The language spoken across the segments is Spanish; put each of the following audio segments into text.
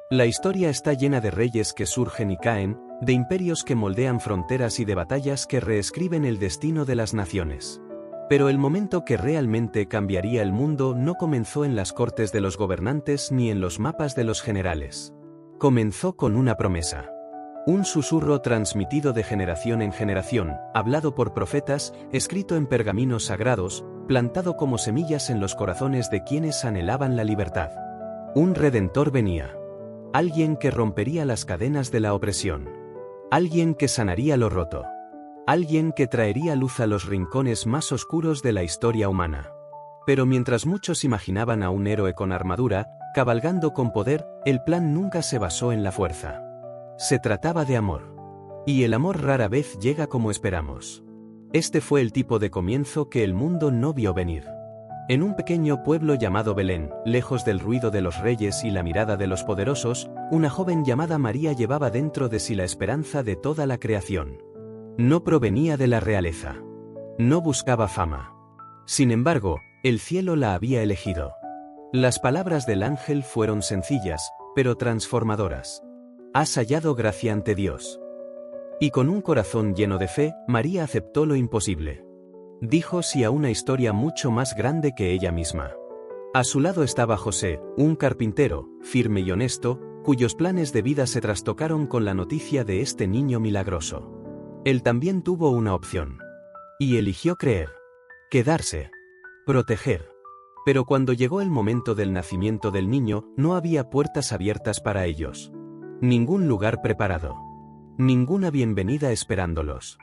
La historia está llena de reyes que surgen y caen, de imperios que moldean fronteras y de batallas que reescriben el destino de las naciones. Pero el momento que realmente cambiaría el mundo no comenzó en las cortes de los gobernantes ni en los mapas de los generales. Comenzó con una promesa. Un susurro transmitido de generación en generación, hablado por profetas, escrito en pergaminos sagrados, plantado como semillas en los corazones de quienes anhelaban la libertad. Un redentor venía. Alguien que rompería las cadenas de la opresión. Alguien que sanaría lo roto. Alguien que traería luz a los rincones más oscuros de la historia humana. Pero mientras muchos imaginaban a un héroe con armadura, cabalgando con poder, el plan nunca se basó en la fuerza. Se trataba de amor. Y el amor rara vez llega como esperamos. Este fue el tipo de comienzo que el mundo no vio venir. En un pequeño pueblo llamado Belén, lejos del ruido de los reyes y la mirada de los poderosos, una joven llamada María llevaba dentro de sí la esperanza de toda la creación. No provenía de la realeza. No buscaba fama. Sin embargo, el cielo la había elegido. Las palabras del ángel fueron sencillas, pero transformadoras. Has hallado gracia ante Dios. Y con un corazón lleno de fe, María aceptó lo imposible. Dijo sí a una historia mucho más grande que ella misma. A su lado estaba José, un carpintero, firme y honesto, cuyos planes de vida se trastocaron con la noticia de este niño milagroso. Él también tuvo una opción. Y eligió creer. Quedarse. Proteger. Pero cuando llegó el momento del nacimiento del niño, no había puertas abiertas para ellos. Ningún lugar preparado. Ninguna bienvenida esperándolos.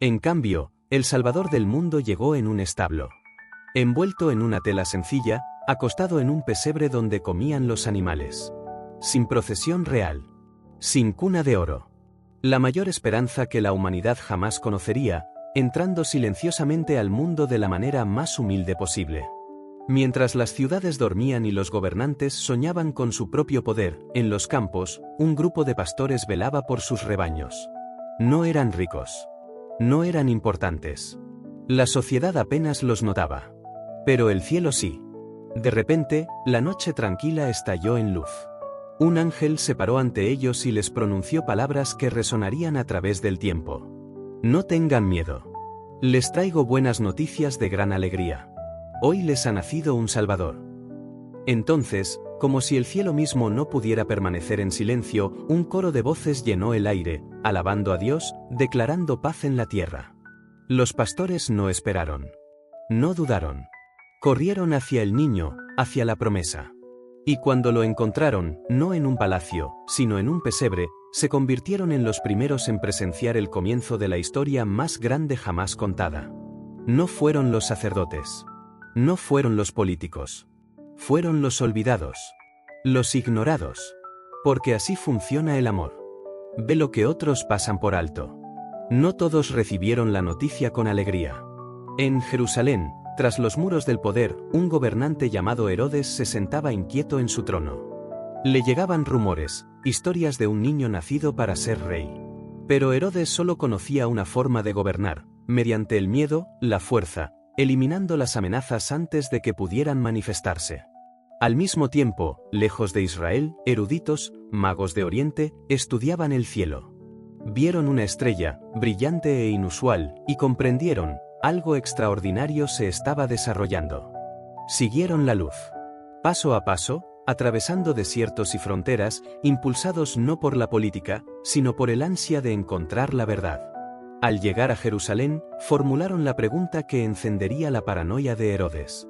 En cambio, el Salvador del mundo llegó en un establo. Envuelto en una tela sencilla, acostado en un pesebre donde comían los animales. Sin procesión real. Sin cuna de oro. La mayor esperanza que la humanidad jamás conocería, entrando silenciosamente al mundo de la manera más humilde posible. Mientras las ciudades dormían y los gobernantes soñaban con su propio poder, en los campos, un grupo de pastores velaba por sus rebaños. No eran ricos. No eran importantes. La sociedad apenas los notaba. Pero el cielo sí. De repente, la noche tranquila estalló en luz. Un ángel se paró ante ellos y les pronunció palabras que resonarían a través del tiempo. No tengan miedo. Les traigo buenas noticias de gran alegría. Hoy les ha nacido un Salvador. Entonces, como si el cielo mismo no pudiera permanecer en silencio, un coro de voces llenó el aire, alabando a Dios, declarando paz en la tierra. Los pastores no esperaron. No dudaron. Corrieron hacia el niño, hacia la promesa. Y cuando lo encontraron, no en un palacio, sino en un pesebre, se convirtieron en los primeros en presenciar el comienzo de la historia más grande jamás contada. No fueron los sacerdotes. No fueron los políticos. Fueron los olvidados. Los ignorados. Porque así funciona el amor. Ve lo que otros pasan por alto. No todos recibieron la noticia con alegría. En Jerusalén, tras los muros del poder, un gobernante llamado Herodes se sentaba inquieto en su trono. Le llegaban rumores, historias de un niño nacido para ser rey. Pero Herodes solo conocía una forma de gobernar, mediante el miedo, la fuerza, eliminando las amenazas antes de que pudieran manifestarse. Al mismo tiempo, lejos de Israel, eruditos, magos de Oriente, estudiaban el cielo. Vieron una estrella, brillante e inusual, y comprendieron, algo extraordinario se estaba desarrollando. Siguieron la luz. Paso a paso, atravesando desiertos y fronteras, impulsados no por la política, sino por el ansia de encontrar la verdad. Al llegar a Jerusalén, formularon la pregunta que encendería la paranoia de Herodes.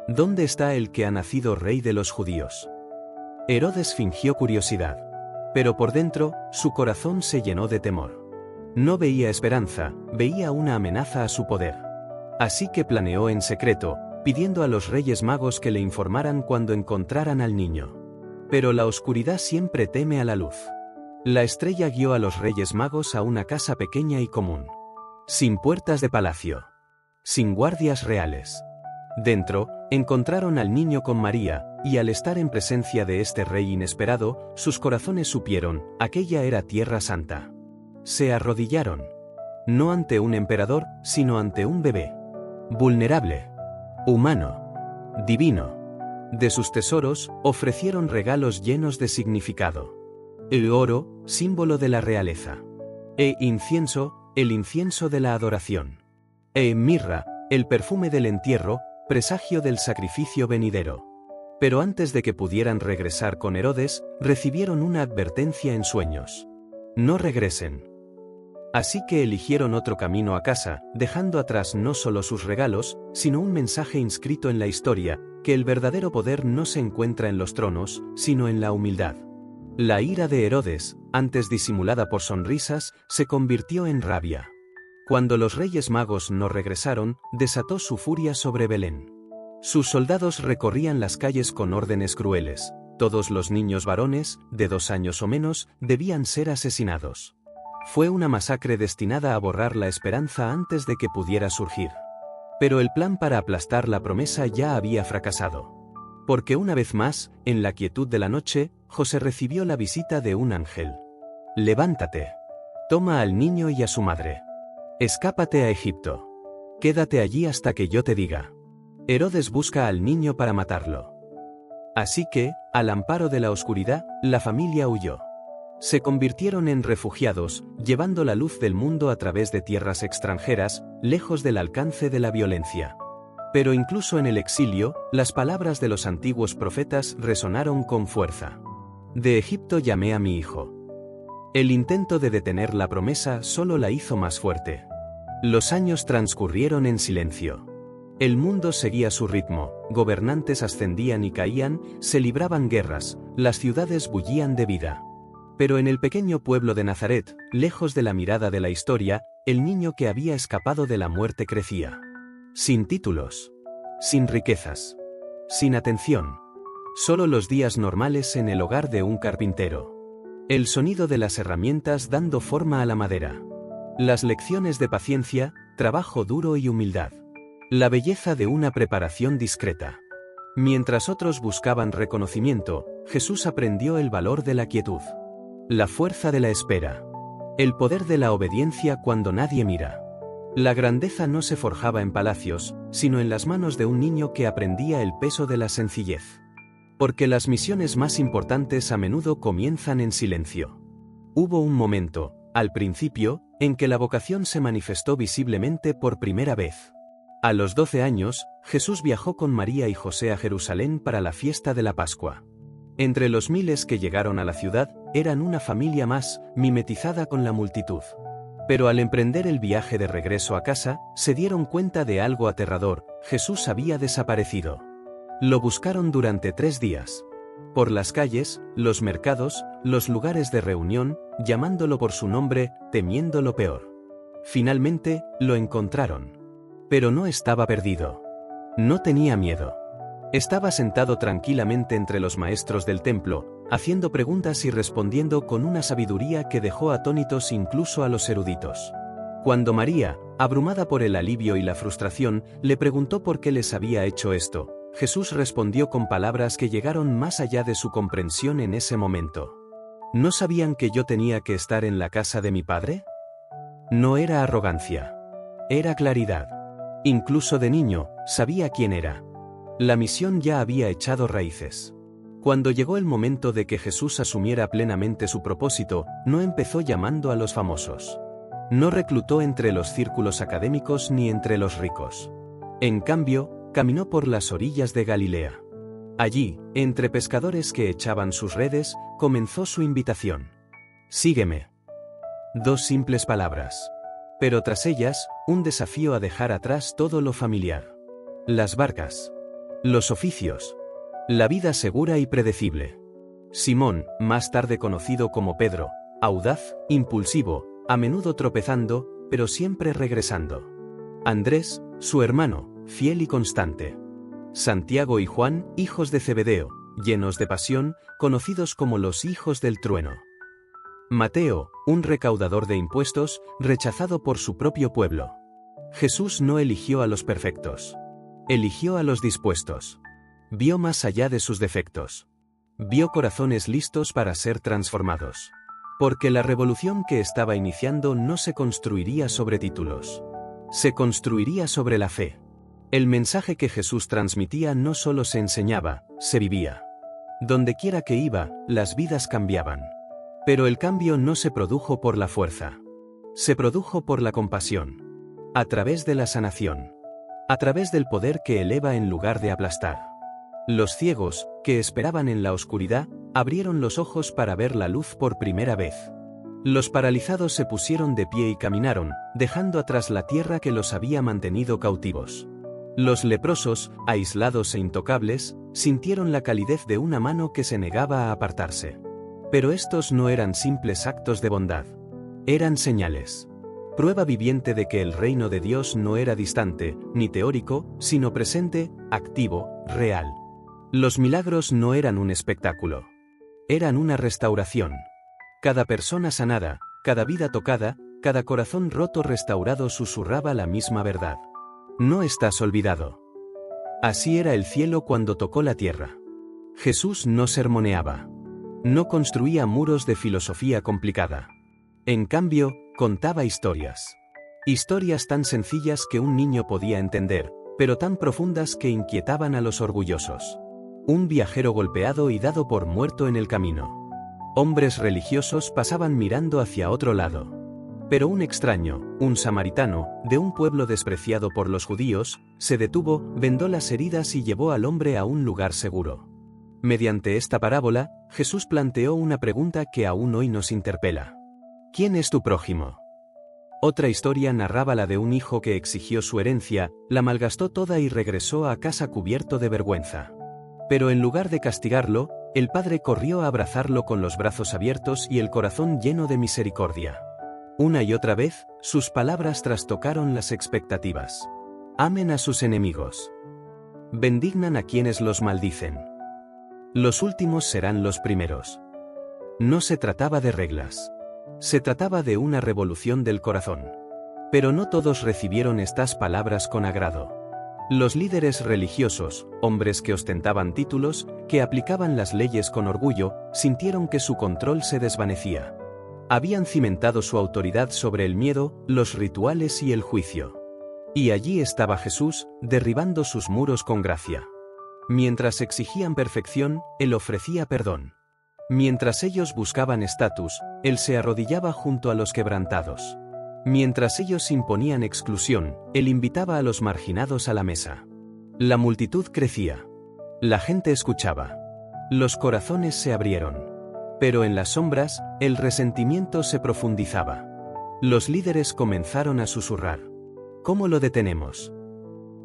¿Dónde está el que ha nacido rey de los judíos? Herodes fingió curiosidad. Pero por dentro, su corazón se llenó de temor. No veía esperanza, veía una amenaza a su poder. Así que planeó en secreto, pidiendo a los Reyes Magos que le informaran cuando encontraran al niño. Pero la oscuridad siempre teme a la luz. La estrella guió a los Reyes Magos a una casa pequeña y común. Sin puertas de palacio. Sin guardias reales. Dentro, encontraron al niño con María, y al estar en presencia de este rey inesperado, sus corazones supieron, aquella era Tierra Santa. Se arrodillaron. No ante un emperador, sino ante un bebé. Vulnerable. Humano. Divino. De sus tesoros, ofrecieron regalos llenos de significado. El oro, símbolo de la realeza. Incienso, el incienso de la adoración. Mirra, el perfume del entierro, presagio del sacrificio venidero. Pero antes de que pudieran regresar con Herodes, recibieron una advertencia en sueños. No regresen. Así que eligieron otro camino a casa, dejando atrás no solo sus regalos, sino un mensaje inscrito en la historia, que el verdadero poder no se encuentra en los tronos, sino en la humildad. La ira de Herodes, antes disimulada por sonrisas, se convirtió en rabia. Cuando los Reyes Magos no regresaron, desató su furia sobre Belén. Sus soldados recorrían las calles con órdenes crueles. Todos los niños varones, de 2 años o menos, debían ser asesinados. Fue una masacre destinada a borrar la esperanza antes de que pudiera surgir. Pero el plan para aplastar la promesa ya había fracasado. Porque una vez más, en la quietud de la noche, José recibió la visita de un ángel. Levántate. Toma al niño y a su madre. Escápate a Egipto. Quédate allí hasta que yo te diga. Herodes busca al niño para matarlo. Así que, al amparo de la oscuridad, la familia huyó. Se convirtieron en refugiados, llevando la luz del mundo a través de tierras extranjeras, lejos del alcance de la violencia. Pero incluso en el exilio, las palabras de los antiguos profetas resonaron con fuerza. De Egipto llamé a mi hijo. El intento de detener la promesa solo la hizo más fuerte. Los años transcurrieron en silencio. El mundo seguía su ritmo, gobernantes ascendían y caían, se libraban guerras, las ciudades bullían de vida. Pero en el pequeño pueblo de Nazaret, lejos de la mirada de la historia, el niño que había escapado de la muerte crecía. Sin títulos. Sin riquezas. Sin atención. Solo los días normales en el hogar de un carpintero. El sonido de las herramientas dando forma a la madera. Las lecciones de paciencia, trabajo duro y humildad. La belleza de una preparación discreta. Mientras otros buscaban reconocimiento, Jesús aprendió el valor de la quietud. La fuerza de la espera. El poder de la obediencia cuando nadie mira. La grandeza no se forjaba en palacios, sino en las manos de un niño que aprendía el peso de la sencillez. Porque las misiones más importantes a menudo comienzan en silencio. Hubo un momento, al principio, en que la vocación se manifestó visiblemente por primera vez. A los 12 años, Jesús viajó con María y José a Jerusalén para la fiesta de la Pascua. Entre los miles que llegaron a la ciudad, eran una familia más, mimetizada con la multitud. Pero al emprender el viaje de regreso a casa, se dieron cuenta de algo aterrador: Jesús había desaparecido. Lo buscaron durante 3 días. Por las calles, los mercados, los lugares de reunión, llamándolo por su nombre, temiendo lo peor. Finalmente, lo encontraron. Pero no estaba perdido. No tenía miedo. Estaba sentado tranquilamente entre los maestros del templo, haciendo preguntas y respondiendo con una sabiduría que dejó atónitos incluso a los eruditos. Cuando María, abrumada por el alivio y la frustración, le preguntó por qué les había hecho esto, Jesús respondió con palabras que llegaron más allá de su comprensión en ese momento. ¿No sabían que yo tenía que estar en la casa de mi padre? No era arrogancia. Era claridad. Incluso de niño, sabía quién era. La misión ya había echado raíces. Cuando llegó el momento de que Jesús asumiera plenamente su propósito, no empezó llamando a los famosos. No reclutó entre los círculos académicos ni entre los ricos. En cambio, caminó por las orillas de Galilea. Allí, entre pescadores que echaban sus redes, comenzó su invitación. Sígueme. 2 simples palabras. Pero tras ellas, un desafío a dejar atrás todo lo familiar. Las barcas. Los oficios. La vida segura y predecible. Simón, más tarde conocido como Pedro, audaz, impulsivo, a menudo tropezando, pero siempre regresando. Andrés, su hermano, fiel y constante. Santiago y Juan, hijos de Zebedeo, llenos de pasión, conocidos como los hijos del trueno. Mateo, un recaudador de impuestos, rechazado por su propio pueblo. Jesús no eligió a los perfectos. Eligió a los dispuestos. Vio más allá de sus defectos. Vio corazones listos para ser transformados. Porque la revolución que estaba iniciando no se construiría sobre títulos. Se construiría sobre la fe. El mensaje que Jesús transmitía no solo se enseñaba, se vivía. Dondequiera que iba, las vidas cambiaban. Pero el cambio no se produjo por la fuerza. Se produjo por la compasión. A través de la sanación. A través del poder que eleva en lugar de aplastar. Los ciegos, que esperaban en la oscuridad, abrieron los ojos para ver la luz por primera vez. Los paralizados se pusieron de pie y caminaron, dejando atrás la tierra que los había mantenido cautivos. Los leprosos, aislados e intocables, sintieron la calidez de una mano que se negaba a apartarse. Pero estos no eran simples actos de bondad. Eran señales. Prueba viviente de que el reino de Dios no era distante, ni teórico, sino presente, activo, real. Los milagros no eran un espectáculo. Eran una restauración. Cada persona sanada, cada vida tocada, cada corazón roto restaurado susurraba la misma verdad. No estás olvidado. Así era el cielo cuando tocó la tierra. Jesús no sermoneaba. No construía muros de filosofía complicada. En cambio, contaba historias. Historias tan sencillas que un niño podía entender, pero tan profundas que inquietaban a los orgullosos. Un viajero golpeado y dado por muerto en el camino. Hombres religiosos pasaban mirando hacia otro lado. Pero un extraño, un samaritano, de un pueblo despreciado por los judíos, se detuvo, vendó las heridas y llevó al hombre a un lugar seguro. Mediante esta parábola, Jesús planteó una pregunta que aún hoy nos interpela. ¿Quién es tu prójimo? Otra historia narraba la de un hijo que exigió su herencia, la malgastó toda y regresó a casa cubierto de vergüenza. Pero en lugar de castigarlo, el padre corrió a abrazarlo con los brazos abiertos y el corazón lleno de misericordia. Una y otra vez, sus palabras trastocaron las expectativas. Amen a sus enemigos. Bendignan a quienes los maldicen. Los últimos serán los primeros. No se trataba de reglas. Se trataba de una revolución del corazón. Pero no todos recibieron estas palabras con agrado. Los líderes religiosos, hombres que ostentaban títulos, que aplicaban las leyes con orgullo, sintieron que su control se desvanecía. Habían cimentado su autoridad sobre el miedo, los rituales y el juicio. Y allí estaba Jesús, derribando sus muros con gracia. Mientras exigían perfección, Él ofrecía perdón. Mientras ellos buscaban estatus, Él se arrodillaba junto a los quebrantados. Mientras ellos imponían exclusión, Él invitaba a los marginados a la mesa. La multitud crecía. La gente escuchaba. Los corazones se abrieron. Pero en las sombras, el resentimiento se profundizaba. Los líderes comenzaron a susurrar. ¿Cómo lo detenemos?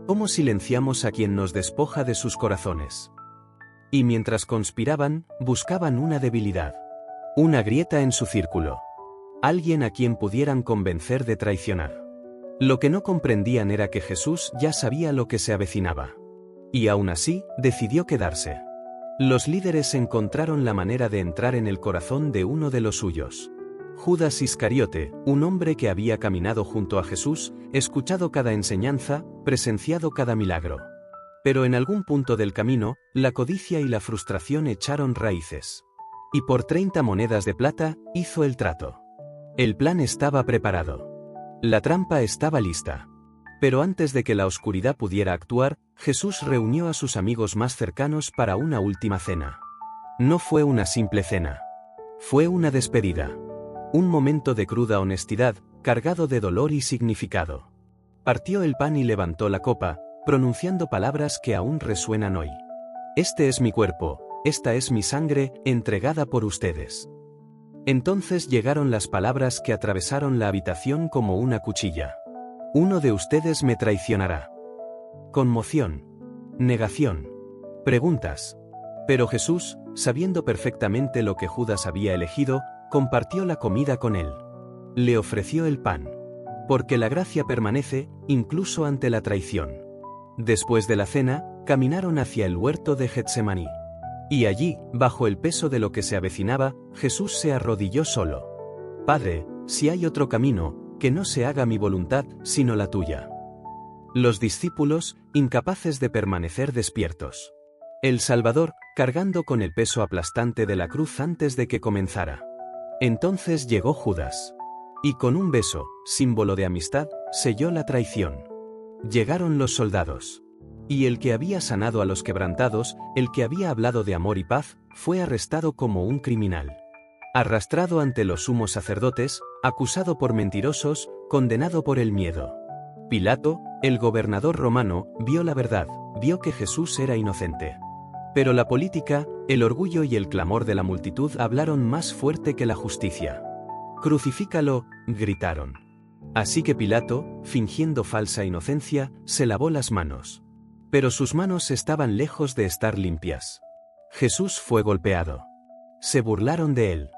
¿Cómo silenciamos a quien nos despoja de sus corazones? Y mientras conspiraban, buscaban una debilidad. Una grieta en su círculo. Alguien a quien pudieran convencer de traicionar. Lo que no comprendían era que Jesús ya sabía lo que se avecinaba. Y aún así, decidió quedarse. Los líderes encontraron la manera de entrar en el corazón de uno de los suyos. Judas Iscariote, un hombre que había caminado junto a Jesús, escuchado cada enseñanza, presenciado cada milagro. Pero en algún punto del camino, la codicia y la frustración echaron raíces. Y por 30 monedas de plata, hizo el trato. El plan estaba preparado. La trampa estaba lista. Pero antes de que la oscuridad pudiera actuar, Jesús reunió a sus amigos más cercanos para una última cena. No fue una simple cena. Fue una despedida. Un momento de cruda honestidad, cargado de dolor y significado. Partió el pan y levantó la copa, pronunciando palabras que aún resuenan hoy. Este es mi cuerpo, esta es mi sangre, entregada por ustedes. Entonces llegaron las palabras que atravesaron la habitación como una cuchilla. Uno de ustedes me traicionará. Conmoción. Negación. Preguntas. Pero Jesús, sabiendo perfectamente lo que Judas había elegido, compartió la comida con él. Le ofreció el pan. Porque la gracia permanece, incluso ante la traición. Después de la cena, caminaron hacia el huerto de Getsemaní. Y allí, bajo el peso de lo que se avecinaba, Jesús se arrodilló solo. Padre, si hay otro camino, que no se haga mi voluntad, sino la tuya. Los discípulos, incapaces de permanecer despiertos. El Salvador, cargando con el peso aplastante de la cruz antes de que comenzara. Entonces llegó Judas. Y con un beso, símbolo de amistad, selló la traición. Llegaron los soldados. Y el que había sanado a los quebrantados, el que había hablado de amor y paz, fue arrestado como un criminal. Arrastrado ante los sumos sacerdotes, acusado por mentirosos, condenado por el miedo. Pilato, el gobernador romano, vio la verdad, vio que Jesús era inocente. Pero la política, el orgullo y el clamor de la multitud hablaron más fuerte que la justicia. «Crucifícalo», gritaron. Así que Pilato, fingiendo falsa inocencia, se lavó las manos. Pero sus manos estaban lejos de estar limpias. Jesús fue golpeado. Se burlaron de él.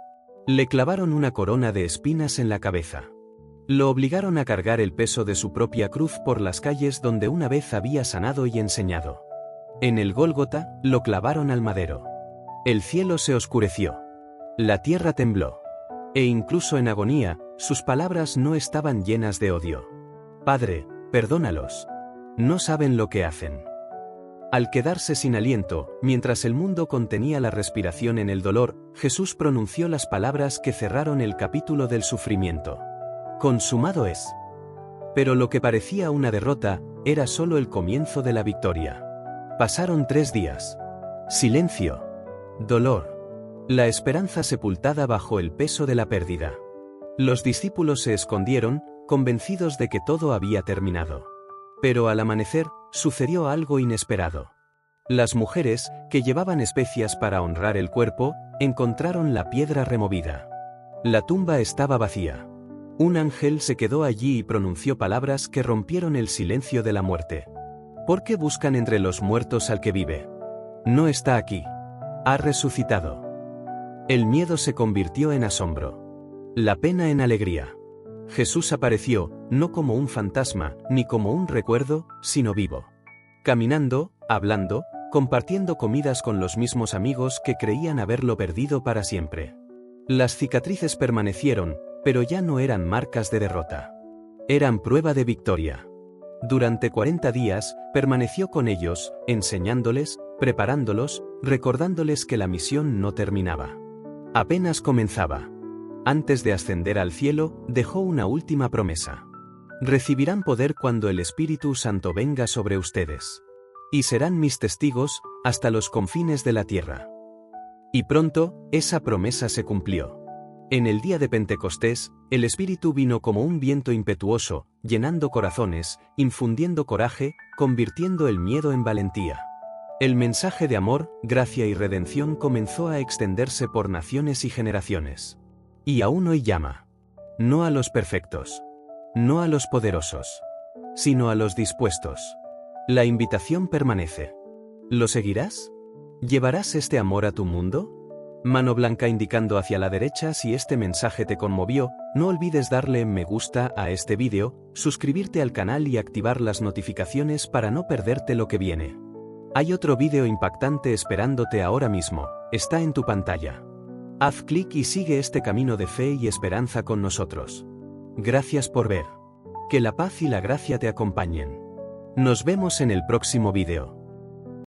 Le clavaron una corona de espinas en la cabeza. Lo obligaron a cargar el peso de su propia cruz por las calles donde una vez había sanado y enseñado. En el Gólgota, lo clavaron al madero. El cielo se oscureció. La tierra tembló. E incluso en agonía, sus palabras no estaban llenas de odio. «Padre, perdónalos. No saben lo que hacen». Al quedarse sin aliento, mientras el mundo contenía la respiración en el dolor, Jesús pronunció las palabras que cerraron el capítulo del sufrimiento. «Consumado es». Pero lo que parecía una derrota, era solo el comienzo de la victoria. Pasaron 3 días. Silencio. Dolor. La esperanza sepultada bajo el peso de la pérdida. Los discípulos se escondieron, convencidos de que todo había terminado. Pero al amanecer, sucedió algo inesperado. Las mujeres, que llevaban especias para honrar el cuerpo, encontraron la piedra removida. La tumba estaba vacía. Un ángel se quedó allí y pronunció palabras que rompieron el silencio de la muerte. ¿Por qué buscan entre los muertos al que vive? No está aquí. Ha resucitado. El miedo se convirtió en asombro. La pena en alegría. Jesús apareció, no como un fantasma, ni como un recuerdo, sino vivo. Caminando, hablando, compartiendo comidas con los mismos amigos que creían haberlo perdido para siempre. Las cicatrices permanecieron, pero ya no eran marcas de derrota. Eran prueba de victoria. Durante 40 días, permaneció con ellos, enseñándoles, preparándolos, recordándoles que la misión no terminaba. Apenas comenzaba. Antes de ascender al cielo, dejó una última promesa. Recibirán poder cuando el Espíritu Santo venga sobre ustedes. Y serán mis testigos, hasta los confines de la tierra. Y pronto, esa promesa se cumplió. En el día de Pentecostés, el Espíritu vino como un viento impetuoso, llenando corazones, infundiendo coraje, convirtiendo el miedo en valentía. El mensaje de amor, gracia y redención comenzó a extenderse por naciones y generaciones. Y aún hoy llama. No a los perfectos. No a los poderosos. Sino a los dispuestos. La invitación permanece. ¿Lo seguirás? ¿Llevarás este amor a tu mundo? Mano blanca indicando hacia la derecha. Si este mensaje te conmovió, no olvides darle me gusta a este vídeo, suscribirte al canal y activar las notificaciones para no perderte lo que viene. Hay otro vídeo impactante esperándote ahora mismo, está en tu pantalla. Haz clic y sigue este camino de fe y esperanza con nosotros. Gracias por ver. Que la paz y la gracia te acompañen. Nos vemos en el próximo vídeo.